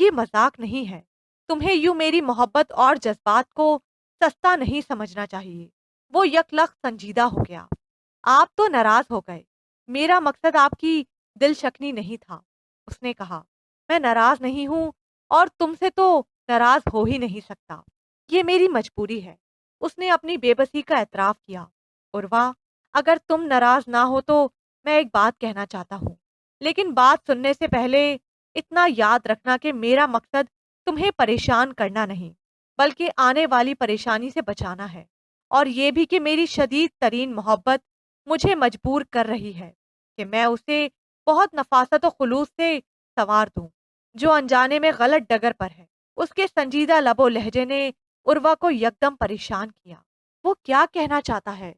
یہ مذاق نہیں ہے۔ تمہیں یوں میری محبت اور جذبات کو سستا نہیں سمجھنا چاہیے۔ وہ یکلخت سنجیدہ ہو گیا۔ آپ تو ناراض ہو گئے۔ میرا مقصد آپ کی دل شکنی نہیں تھا۔ اس نے کہا، میں ناراض نہیں ہوں اور تم سے تو ناراض ہو ہی نہیں سکتا۔ یہ میری مجبوری ہے۔ اس نے اپنی بے بسی کا اعتراف کیا۔ عروہ، اگر تم ناراض نہ ہو تو میں ایک بات کہنا چاہتا ہوں، لیکن بات سننے سے پہلے اتنا یاد رکھنا کہ میرا مقصد تمہیں پریشان کرنا نہیں، بلکہ آنے والی پریشانی سے بچانا ہے، اور یہ بھی کہ میری شدید ترین محبت مجھے مجبور کر رہی ہے کہ میں اسے بہت نفاست و خلوص سے سنوار دوں، جو انجانے میں غلط ڈگر پر ہے۔ اس کے سنجیدہ لب و لہجے نے عروہ کو یکدم پریشان کیا۔ وہ کیا کہنا چاہتا ہے؟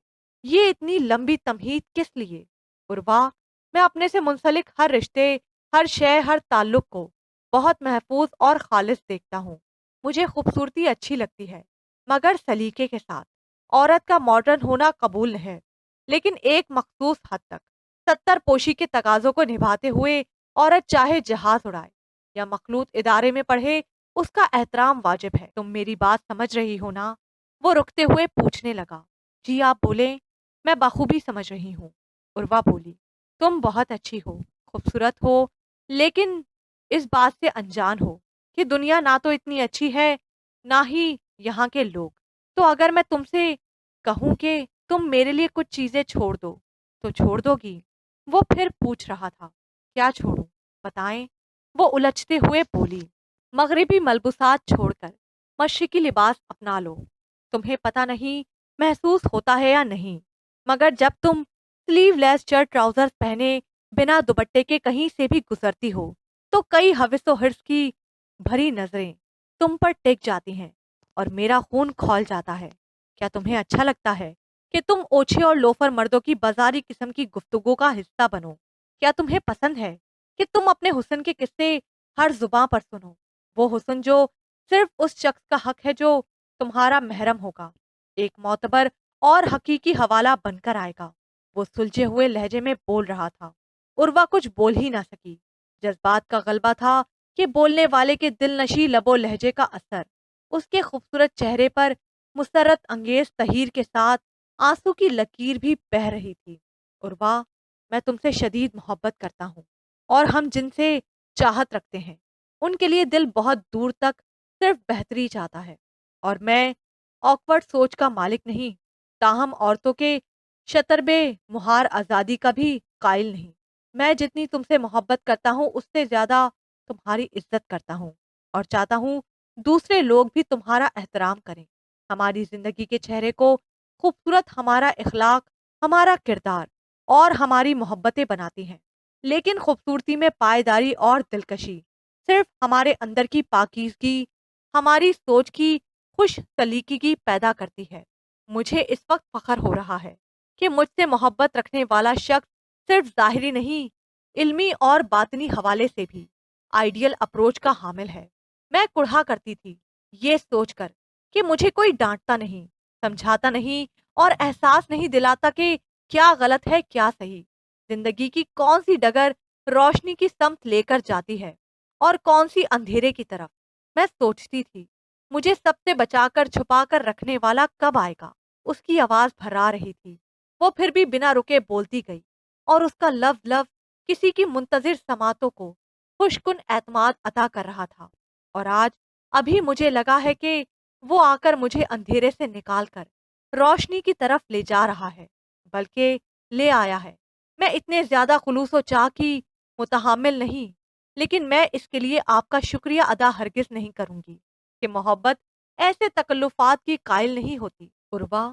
یہ اتنی لمبی تمہید کس لیے؟ عروہ، میں اپنے سے منسلک ہر رشتے، ہر شے، ہر تعلق کو بہت محفوظ اور خالص دیکھتا ہوں۔ مجھے خوبصورتی اچھی لگتی ہے، مگر سلیقے کے ساتھ۔ عورت کا ماڈرن ہونا قبول ہے، لیکن ایک مخصوص حد تک۔ ستر پوشی کے تقاضوں کو نبھاتے ہوئے عورت چاہے جہاز اڑائے یا مخلوط ادارے میں پڑھے، اس کا احترام واجب ہے۔ تم میری بات سمجھ رہی ہو نا؟ وہ رکتے ہوئے پوچھنے لگا۔ جی آپ بولیں، میں بخوبی سمجھ رہی ہوں۔ عروہ بولی، تم بہت اچھی ہو، خوبصورت ہو، لیکن اس بات سے انجان ہو کہ دنیا نہ تو اتنی اچھی ہے، نہ ہی یہاں کے لوگ۔ تو اگر میں تم سے کہوں کہ تم میرے لیے کچھ چیزیں چھوڑ دو تو چھوڑ دو گی؟ وہ پھر پوچھ رہا تھا، کیا چھوڑوں؟ بتائیں۔ وہ الجھتے ہوئے بولی، مغربی ملبوسات چھوڑ کر مشرقی لباس اپنا لو۔ تمہیں پتہ نہیں محسوس ہوتا ہے یا نہیں، مگر جب تم سلیو لیس شرٹ ٹراؤزر پہنے بنا دوپٹے کے کہیں سے بھی گزرتی ہو تو کئی ہوس و حرص کی بھری نظریں تم پر ٹک جاتی ہیں اور میرا خون کھول جاتا ہے۔ کیا تمہیں اچھا لگتا ہے کہ تم اوچھے اور لوفر مردوں کی بازاری قسم کی گفتگو کا حصہ بنو؟ کیا تمہیں پسند ہے کہ تم اپنے حسن کے قصے ہر زباں پر سنو؟ وہ حسن جو صرف اس شخص کا حق ہے جو تمہارا محرم ہوگا، ایک معتبر اور حقیقی حوالہ بن کر آئے گا۔ وہ سلجھے ہوئے لہجے میں بول رہا تھا۔ عروہ کچھ بول ہی نہ سکی۔ جذبات کا غلبہ تھا کہ بولنے والے کے دل نشیں لب و لہجے کا اثر۔ اس کے خوبصورت چہرے پر مسرت انگیز تحیر کے ساتھ آنسو کی لکیر بھی بہہ رہی تھی۔ عروہ، میں تم سے شدید محبت کرتا ہوں، اور ہم جن سے چاہت رکھتے ہیں ان کے لیے دل بہت دور تک صرف بہتری چاہتا ہے، اور میں آکورڈ سوچ کا مالک نہیں، تاہم عورتوں کے شتربے مہار آزادی کا بھی قائل نہیں۔ میں جتنی تم سے محبت کرتا ہوں اس سے زیادہ تمہاری عزت کرتا ہوں، اور چاہتا ہوں دوسرے لوگ بھی تمہارا احترام کریں۔ ہماری زندگی کے چہرے کو خوبصورت ہمارا اخلاق، ہمارا کردار اور ہماری محبتیں بناتی ہیں، لیکن خوبصورتی میں پائیداری اور دلکشی صرف ہمارے اندر کی پاکیزگی، ہماری سوچ کی خوش سلیقگی پیدا کرتی ہے۔ مجھے اس وقت فخر ہو رہا ہے کہ مجھ سے محبت رکھنے والا شخص صرف ظاہری نہیں، علمی اور باطنی حوالے سے بھی آئیڈیل اپروچ کا حامل ہے۔ میں کڑھا کرتی تھی یہ سوچ کر کہ مجھے کوئی ڈانٹتا نہیں، سمجھاتا نہیں، اور احساس نہیں دلاتا کہ کیا غلط ہے کیا صحیح۔ زندگی کی کون سی ڈگر روشنی کی سمت لے کر جاتی ہے اور کون سی اندھیرے کی طرف؟ میں سوچتی تھی، مجھے سب سے بچا کر چھپا کر رکھنے والا کب آئے گا؟ اس کی آواز بھرا رہی تھی۔ وہ پھر بھی بنا رکے بولتی گئی، اور اس کا لفظ لفظ کسی کی منتظر سماعتوں کو خوشکن اعتماد عطا کر رہا تھا۔ اور آج ابھی مجھے لگا ہے کہ وہ آ کر مجھے اندھیرے سے نکال کر روشنی کی طرف لے جا رہا ہے، بلکہ لے آیا ہے۔ میں اتنے زیادہ خلوص و چاہ کی متحمل نہیں، لیکن میں اس کے لیے آپ کا شکریہ ادا ہرگز نہیں کروں گی کہ محبت ایسے تکلفات کی قائل نہیں ہوتی۔ عروہ،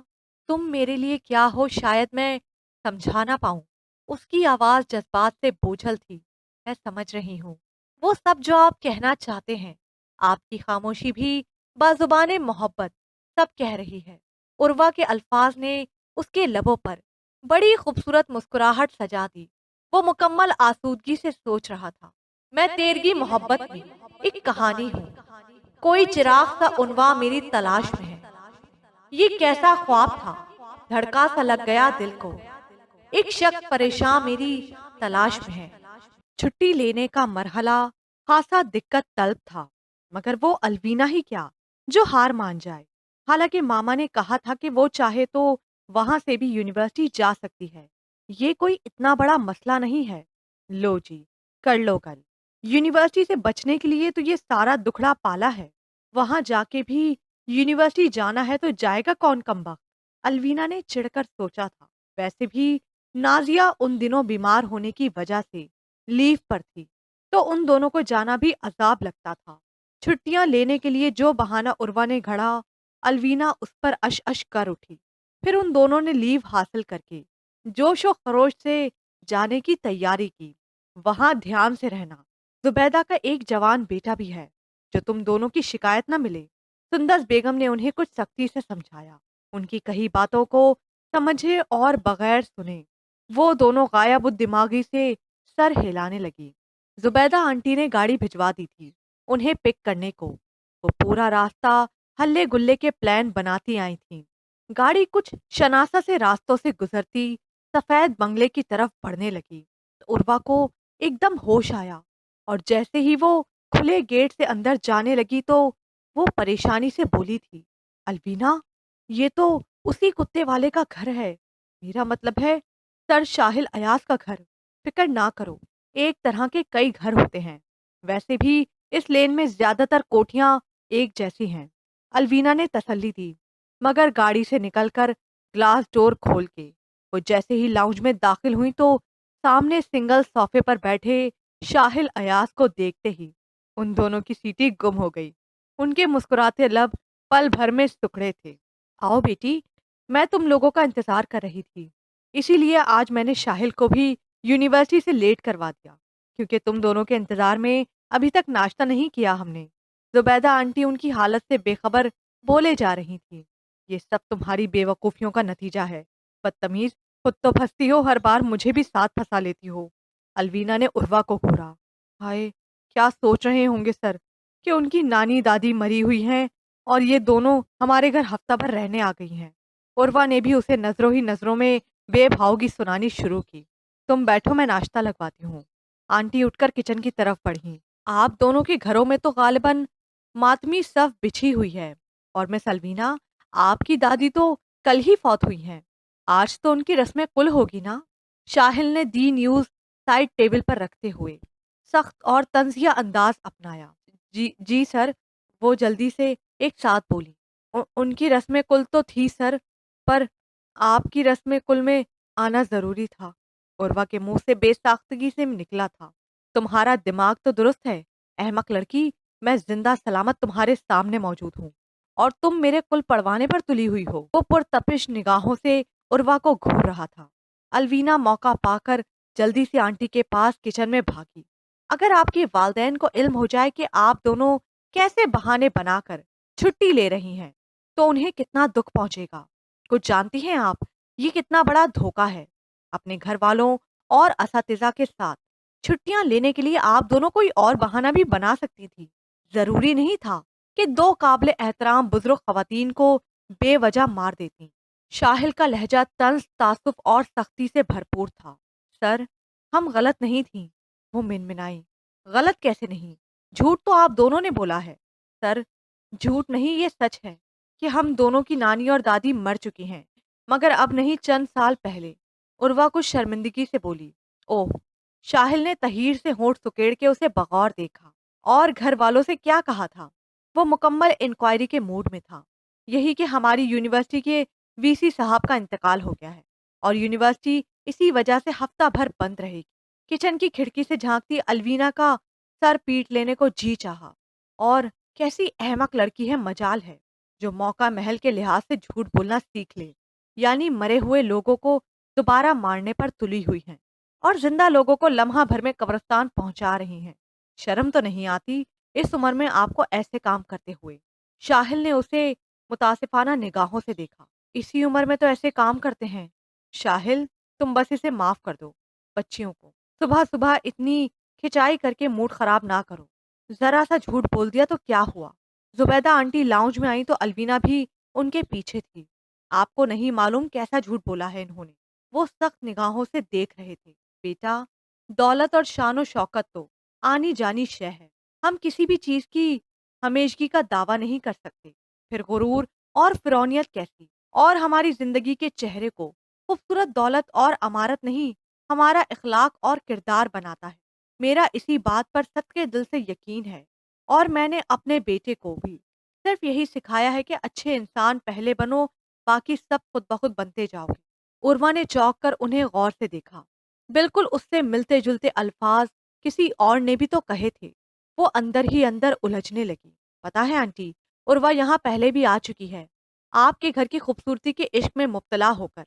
تم میرے لیے کیا ہو شاید میں سمجھا نہ پاؤں۔ اس کی آواز جذبات سے بوجھل تھی۔ میں سمجھ رہی ہوں وہ سب جو آپ کہنا چاہتے ہیں، آپ کی خاموشی بھی بازبان محبت سب کہہ رہی ہے۔ عروہ کے الفاظ نے اس کے لبوں پر بڑی خوبصورت مسکراہٹ سجا دی۔ وہ مکمل آسودگی سے سوچ رہا تھا، میں تیرگی محبت میں ایک کہانی ہوں، کوئی چراغ سا عنواں میری تلاش میں ہے۔ یہ کیسا خواب تھا، دھڑکا سا لگ گیا دل کو، ایک شخص پریشان میری تلاش میں ہے۔ چھٹی لینے کا مرحلہ خاصا دقت طلب تھا، مگر وہ الوینا ہی کیا جو ہار مان جائے۔ حالانکہ ماما نے کہا تھا کہ وہ چاہے تو وہاں سے بھی یونیورسٹی جا سکتی ہے، یہ کوئی اتنا بڑا مسئلہ نہیں ہے۔ لو جی، کر لو کل، یونیورسٹی سے بچنے کے لیے تو یہ سارا دکھڑا پالا ہے، وہاں جا کے بھی یونیورسٹی جانا ہے تو جائے گا کون کمبخت؟ الوینا نے چڑھ کر سوچا تھا۔ ویسے بھی نازیہ ان دنوں بیمار ہونے کی وجہ سے لیو پر تھی، تو ان دونوں کو جانا بھی عذاب لگتا تھا۔ چھٹیاں لینے کے لیے جو بہانہ عروہ نے گھڑا، الوینا اس پر اش اش کر اٹھی۔ پھر ان دونوں نے لیو حاصل کر کے جوش و خروش سے جانے کی تیاری کی۔ وہاں دھیان سے رہنا، زبیدہ کا ایک جوان بیٹا بھی ہے، جو تم دونوں کی شکایت نہ ملے۔ سندس بیگم نے انہیں کچھ سختی سے سمجھایا۔ ان کی کہی باتوں کو سمجھے اور بغیر سنے وہ دونوں غائب الدماغی سے سر ہلانے لگی۔ زبیدہ آنٹی نے گاڑی بھجوا دی تھی انہیں پک کرنے کو۔ وہ پورا راستہ ہلے گلے کے پلان بناتی آئی تھیں۔ گاڑی کچھ شناسا سے راستوں سے گزرتی سفید بنگلے کی طرف بڑھنے لگی تو عروہ کو ایک دم ہوش آیا، اور جیسے ہی وہ کھلے گیٹ سے اندر جانے لگی تو وہ پریشانی سے بولی تھی، الوینا، یہ تو اسی کتے والے کا گھر ہے، میرا مطلب ہے سر شاہل ایاز کا گھر۔ فکر نہ کرو، ایک طرح کے کئی گھر ہوتے ہیں، ویسے بھی اس لین میں زیادہ تر کوٹھیاں ایک جیسی ہیں، الوینا نے تسلی دی۔ مگر گاڑی سے نکل کر گلاس ڈور کھول کے وہ جیسے ہی لاؤنج میں داخل ہوئی تو سامنے سنگل صوفے پر بیٹھے شاہل ایاز کو دیکھتے ہی ان دونوں کی سیٹی گم ہو گئی۔ ان کے مسکراتے لب پل بھر میں سکڑے تھے۔ آؤ بیٹی، میں تم لوگوں کا انتظار کر رہی تھی، اسی لیے آج میں نے شاہل کو بھی یونیورسٹی سے لیٹ کروا دیا، کیونکہ تم دونوں کے انتظار میں ابھی تک ناشتہ نہیں کیا ہم نے۔ زبیدہ آنٹی ان کی حالت سے بے خبر بولے جا رہی تھی۔ یہ سب تمہاری بے وقوفیوں کا نتیجہ ہے، بدتمیز، خود تو پھنستی ہو، ہر بار مجھے بھی ساتھ پھنسا لیتی ہو۔ الوینا نے عروہ کو گھورا۔ ہائے، کیا سوچ رہے ہوں گے سر کہ ان کی نانی دادی مری ہوئی ہیں اور یہ دونوں ہمارے گھر ہفتہ بھر رہنے آ گئی ہیں۔ عروہ نے بھی اسے نظروں ہی نظروں میں بے بھاؤگی سنانی شروع کی۔ تم بیٹھو، میں ناشتہ لگواتی ہوں۔ آنٹی اٹھ کر کچن کی طرف بڑھی۔ آپ دونوں کے گھروں میں تو غالباً ماتمی صف بچھی ہوئی ہے، اور مس الوینا، آپ کی دادی تو کل ہی فوت ہوئی ہیں، آج تو ان کی رسم کل ہوگی نا؟ شاہل نے دی نیوز سائڈ ٹیبل پر رکھتے ہوئے سخت اور طنزیہ انداز اپنایا۔ جی جی سر، وہ جلدی سے ایک ساتھ بولی۔ ان کی رسم کل تو تھی سر، پر آپ کی رسم کل میں آنا ضروری تھا، عروہ کے منہ سے بے ساختگی سے نکلا تھا۔ تمہارا دماغ تو درست ہے احمق لڑکی، میں زندہ سلامت تمہارے سامنے موجود ہوں اور تم میرے کل پڑوانے پر تلی ہوئی ہو۔ وہ پرتپش نگاہوں سے عروہ کو گھور رہا تھا۔ الوینا موقع پا کر جلدی سے آنٹی کے پاس کچن میں بھاگی۔ اگر آپ کے والدین کو علم ہو جائے کہ آپ دونوں کیسے بہانے بنا کر چھٹی لے رہی ہیں تو انہیں کتنا دکھ پہنچے گا۔ کچھ جانتی ہیں آپ یہ کتنا بڑا دھوکہ ہے؟ اپنے گھر والوں اور اساتذہ کے ساتھ چھٹیاں لینے کے لیے آپ دونوں کوئی اور بہانہ بھی بنا سکتی تھی، ضروری نہیں تھا کہ دو قابل احترام بزرگ خواتین کو بے وجہ مار دیتی۔ شاہل کا لہجہ طنز، تعصب اور سختی سے بھرپور تھا۔ سر، ہم غلط نہیں تھیں، وہ منمنائی۔ غلط کیسے نہیں؟ جھوٹ تو آپ دونوں نے بولا ہے۔ سر، جھوٹ نہیں، یہ سچ ہے کہ ہم دونوں کی نانی اور دادی مر چکی ہیں، مگر اب نہیں، چند سال پہلے۔ عروہ کچھ شرمندگی سے بولی۔ اوہ! شاہل نے تحیر سے ہونٹ سکیڑ کے اسے بغور دیکھا۔ اور گھر والوں سے کیا کہا تھا؟ وہ مکمل انکوائری کے موڈ میں تھا۔ یہی کہ ہماری یونیورسٹی کے وی سی صاحب کا انتقال ہو گیا ہے اور یونیورسٹی اسی وجہ سے ہفتہ بھر بند رہے گی۔ کچن کی کھڑکی سے جھانکتی الوینا کا سر پیٹ لینے کو جی چاہا۔ اور کیسی احمق لڑکی ہے، مجال ہے جو موقع محل کے لحاظ سے جھوٹ بولنا سیکھ لے، یعنی مرے ہوئے لوگوں کو دوبارہ مارنے پر تلی ہوئی ہیں اور زندہ لوگوں کو لمحہ بھر میں قبرستان پہنچا رہی ہیں۔ شرم تو نہیں آتی اس عمر میں آپ کو ایسے کام کرتے ہوئے؟ شاہل نے اسے متاسفانہ نگاہوں سے دیکھا۔ اسی عمر میں تو ایسے کام کرتے ہیں؟ شاہل، تم بس اسے معاف کر دو۔ بچیوں کو صبح صبح اتنی کھچائی کر کے موڈ خراب نہ کرو۔ ذرا سا جھوٹ بول دیا تو کیا ہوا؟ زبیدہ آنٹی لاؤنج میں آئی تو الوینا بھی ان کے پیچھے تھی۔ آپ کو نہیں معلوم کیسا جھوٹ بولا ہے انہوں نے، وہ سخت نگاہوں سے دیکھ رہے تھے۔ بیٹا، دولت اور شان و شوکت تو آنی جانی شے ہے، ہم کسی بھی چیز کی ہمیشگی کا دعویٰ نہیں کر سکتے، پھر غرور اور فرونیت کیسی؟ اور ہماری زندگی کے چہرے کو خوبصورت دولت اور عمارت نہیں، ہمارا اخلاق اور کردار بناتا ہے۔ میرا اسی بات پر سچ کے دل سے یقین ہے، اور میں نے اپنے بیٹے کو بھی صرف یہی سکھایا ہے کہ اچھے انسان پہلے بنو، باقی سب خود بخود بنتے جاؤ گے۔ عروا نے چونک کر انہیں غور سے دیکھا۔ بالکل اس سے ملتے جلتے الفاظ کسی اور نے بھی تو کہے تھے۔ وہ اندر ہی اندر الجھنے لگی۔ پتا ہے آنٹی، عروا یہاں پہلے بھی آ چکی ہے، آپ کے گھر کی خوبصورتی کے عشق میں مبتلا ہو کر،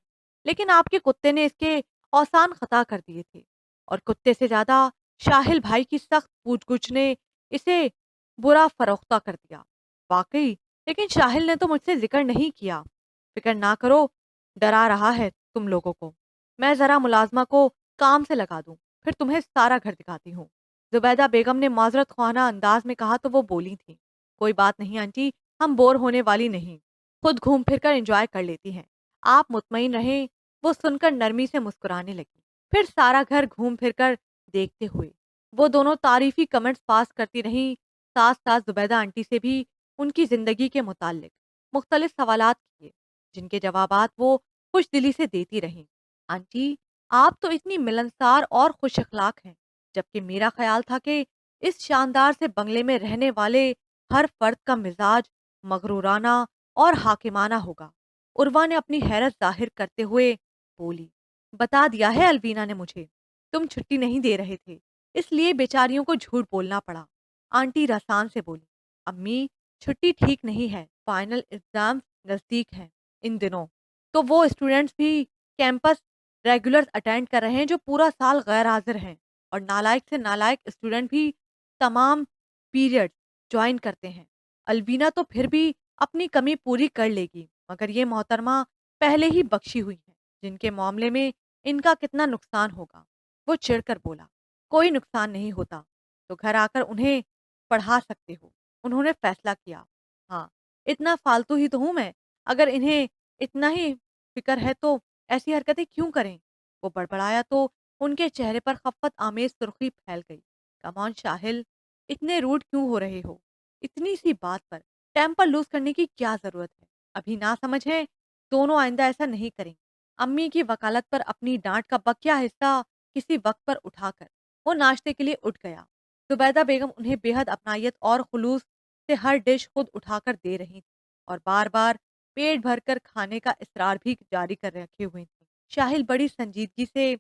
لیکن آپ کے کتے نے اس کے اوسان خطا کر دیے تھے، اور کتے سے زیادہ شاہل بھائی کی سخت پوچھ گچھ نے اسے برا فروختہ کر دیا۔ واقعی، لیکن شاہل نے تو مجھ سے ذکر نہیں کیا۔ فکر نہ کرو، ڈرا رہا ہے تم لوگوں کو۔ میں ذرا ملازمہ کو کام سے لگا دوں، پھر تمہیں سارا گھر دکھاتی ہوں۔ زبیدہ بیگم نے معذرت خواہانہ انداز میں کہا تو وہ بولی تھیں، کوئی بات نہیں آنٹی، ہم بور ہونے والی نہیں، خود گھوم پھر کر انجوائے کر لیتی ہیں، آپ مطمئن رہیں۔ وہ سن کر نرمی سے مسکرانے لگی۔ پھر سارا گھر گھوم پھر کر دیکھتے ہوئے وہ دونوں تعریفی کمنٹس پاس کرتی رہیں، ساتھ ساتھ زبیدہ آنٹی سے بھی ان کی زندگی کے متعلق مختلف سوالات کیے، جن کے جوابات وہ خوش دلی سے دیتی رہیں۔ آنٹی، آپ تو اتنی ملنسار اور خوش اخلاق ہیں، جبکہ میرا خیال تھا کہ اس شاندار سے بنگلے میں رہنے والے ہر فرد کا مزاج مغرورانہ اور حاکمانہ ہوگا۔ عروا نے اپنی حیرت ظاہر کرتے ہوئے بولی، بتا دیا ہے الوینا نے مجھے، تم چھٹی نہیں دے رہے تھے، اس لیے بیچاریوں کو جھوٹ بولنا پڑا۔ آنٹی رسان سے بولی، امی چھٹی ٹھیک نہیں ہے، فائنل ایگزام نزدیک ہیں ان دنوں، تو وہ اسٹوڈنٹس بھی کیمپس ریگولرز اٹینڈ کر رہے ہیں جو پورا سال غیر حاضر ہیں، اور نالائق سے نالائق اسٹوڈنٹ بھی تمام پیریڈ جوائن کرتے ہیں۔ الوینا تو پھر بھی اپنی کمی پوری کر لے گی، مگر یہ محترمہ پہلے ہی بخشی ہوئی ہیں، جن کے معاملے میں ان کا کتنا نقصان ہوگا۔ وہ چڑ کر بولا، کوئی نقصان نہیں ہوتا، تو گھر آ کر انہیں پڑھا سکتے ہو۔ انہوں نے فیصلہ کیا۔ ہاں، اتنا فالتو ہی تو ہوں میں، اگر انہیں اتنا ہی فکر ہے تو ایسی حرکتیں کیوں کریں؟ وہ بڑبڑایا تو ان کے چہرے پر خفت آمیز سرخی پھیل گئی۔ کمان شاہل، اتنے روڈ کیوں ہو رہے ہو؟ اتنی سی بات پر ٹیمپر لوز کرنے کی کیا ضرورت ہے؟ ابھی نہ سمجھیں، دونوں آئندہ ایسا نہیں کریں۔ امی کی وکالت پر اپنی ڈانٹ کا بقیہ حصہ کسی وقت پر اٹھا کر وہ ناشتے کے لیے اٹھ گیا۔ زبیدہ بیگم انہیں بے حد اپنائیت اور خلوص سے ہر ڈش خود اٹھا کر دے رہی تھی، اور بار بار پیٹ بھر کر کھانے کا اصرار بھی جاری کر رکھے ہوئے تھے۔ شاہل بڑی سنجیدگی سے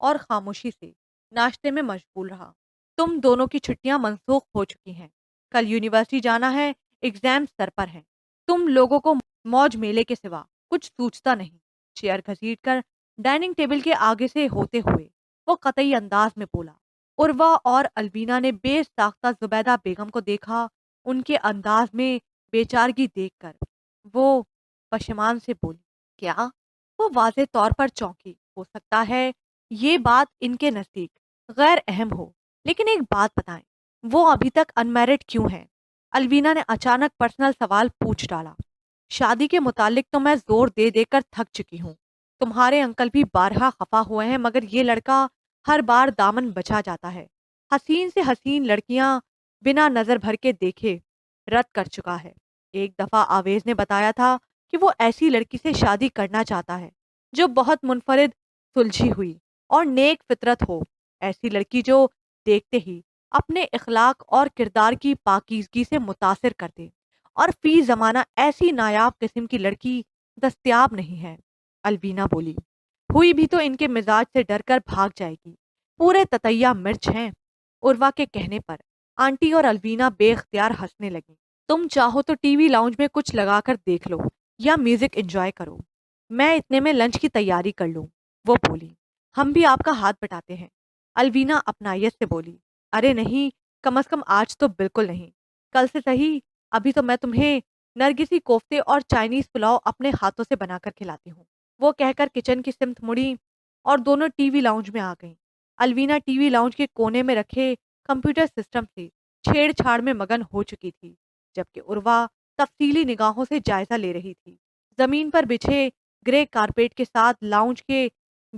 اور خاموشی سے ناشتے میں مشغول رہا۔ تم دونوں کی چھٹیاں منسوخ ہو چکی ہیں، کل یونیورسٹی جانا ہے، ایگزام سر پر ہیں، تم لوگوں کو موج میلے کے سوا کچھ سوچتا نہیں۔ چیئر گھسیٹ کر ڈائننگ ٹیبل کے آگے سے ہوتے ہوئے وہ قطعی انداز میں بولا۔ عروا اور الوینا نے بے ساختہ زبیدہ بیگم کو دیکھا۔ ان کے انداز میں بیچارگی دیکھ کر وہ پشیمان سے بولی، کیا؟ وہ واضح طور پر چونکی۔ ہو سکتا ہے یہ بات ان کے نزدیک غیر اہم ہو، لیکن ایک بات بتائیں، وہ ابھی تک انمیرڈ کیوں ہیں؟ الوینا نے اچانک پرسنل سوال پوچھ ڈالا۔ شادی کے متعلق تو میں زور دے دے کر تھک چکی ہوں، تمہارے انکل بھی بارہا خفا ہوئے ہیں، مگر یہ لڑکا ہر بار دامن بچا جاتا ہے۔ حسین سے حسین لڑکیاں بنا نظر بھر کے دیکھے رد کر چکا ہے۔ ایک دفعہ آویز نے بتایا تھا کہ وہ ایسی لڑکی سے شادی کرنا چاہتا ہے جو بہت منفرد، سلجھی ہوئی اور نیک فطرت ہو، ایسی لڑکی جو دیکھتے ہی اپنے اخلاق اور کردار کی پاکیزگی سے متاثر کر دے، اور فی زمانہ ایسی نایاب قسم کی لڑکی دستیاب نہیں ہے۔ الوینا بولی، ہوئی بھی تو ان کے مزاج سے ڈر کر بھاگ جائے گی، پورے تتیا مرچ ہیں۔ عروا کے کہنے پر آنٹی اور الوینا بے اختیار ہنسنے لگیں۔ تم چاہو تو ٹی وی لاؤنج میں کچھ لگا کر دیکھ لو یا میوزک انجوائے کرو، میں اتنے میں لنچ کی تیاری کر لوں۔ وہ بولی، ہم بھی آپ کا ہاتھ بٹاتے ہیں۔ الوینا اپنائیت سے بولی، ارے نہیں، کم از کم آج تو بالکل نہیں، کل سے صحیح، ابھی تو میں تمہیں نرگسی کوفتے اور چائنیز پلاؤ اپنے ہاتھوں سے بنا کر کھلاتی ہوں۔ وہ کہہ کر کچن کی سمت مڑی اور دونوں ٹی وی لاؤنج میں آ گئیں۔ الوینا ٹی وی لاؤنج کے کونے میں رکھے کمپیوٹر سسٹم سے چھیڑ چھاڑ میں مگن ہو چکی تھی، جبکہ عروا تفصیلی نگاہوں سے جائزہ لے رہی تھی۔ زمین پر بچھے گرے کارپیٹ کے ساتھ لاؤنج کے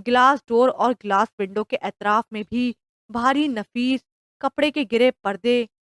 گلاس ڈور اور گلاس ونڈو کے اطراف میں بھی بھاری نفیس کپڑے کے گرے پردے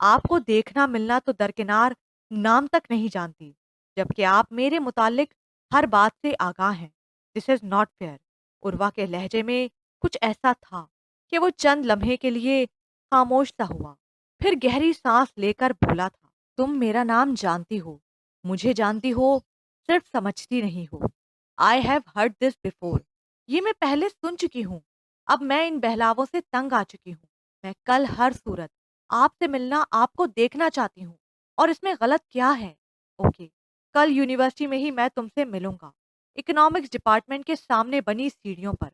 آپ کو دیکھنا ملنا تو درکنار نام تک نہیں جانتی، جبکہ آپ میرے متعلق ہر بات سے آگاہ ہیں۔ دس از ناٹ فیئر۔ عروا کے لہجے میں کچھ ایسا تھا کہ وہ چند لمحے کے لیے خاموش سا ہوا، پھر گہری سانس لے کر بولا تھا، تم میرا نام جانتی ہو، مجھے جانتی ہو، صرف سمجھتی نہیں ہو۔ I have heard this before, یہ میں پہلے سن چکی ہوں۔ اب میں ان بہلاووں سے تنگ آ چکی ہوں۔ میں کل ہر صورت آپ سے ملنا، آپ کو دیکھنا چاہتی ہوں، اور اس میں غلط کیا ہے؟ اوکے، کل یونیورسٹی میں ہی میں تم سے ملوں گا، اکنامکس ڈپارٹمنٹ کے سامنے بنی سیڑھیوں پر،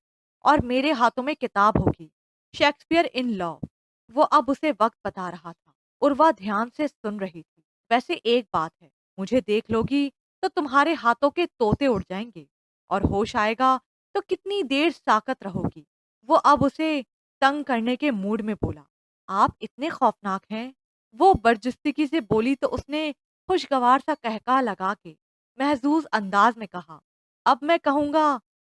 اور میرے ہاتھوں میں کتاب ہوگی، شیکسپیئر ان لا۔ وہ اب اسے وقت بتا رہا تھا۔ عروا دھیان سے سن رہی تھی۔ ویسے ایک بات ہے، مجھے دیکھ لو گی تو تمہارے ہاتھوں کے طوطے اڑ جائیں گے، اور ہوش آئے گا تو کتنی دیر ساکت رہو گی؟ وہ اب اسے تنگ کرنے کے موڈ میں بولا، آپ اتنے خوفناک ہیں؟ وہ برجستگی سے بولی تو اس نے خوشگوار سا قہقہ لگا کے محظوظ انداز میں کہا، اب میں کہوں گا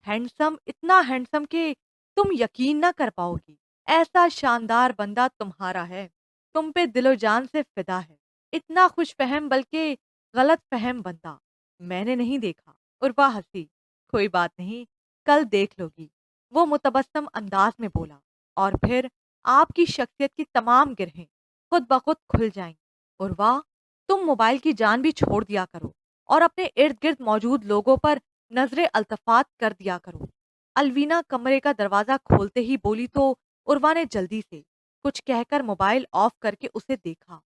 ہینڈسم، اتنا ہینڈسم کہ تم یقین نہ کر پاؤ گی۔ ایسا شاندار بندہ تمہارا ہے، تم پہ دل و جان سے فدا ہے۔ اتنا خوش فہم بلکہ غلط فہم بندہ میں نے نہیں دیکھا۔ عروا ہنسی، کوئی بات نہیں، کل دیکھ لو گی، وہ متبسم انداز میں بولا، اور پھر آپ کی شخصیت کی تمام گرہیں خود بخود کھل جائیں گی۔ عروا، تم موبائل کی جان بھی چھوڑ دیا کرو، اور اپنے ارد گرد موجود لوگوں پر نظر التفات کر دیا کرو۔ الوینا کمرے کا دروازہ کھولتے ہی بولی تو عروا نے جلدی سے کچھ کہہ کر موبائل آف کر کے اسے دیکھا۔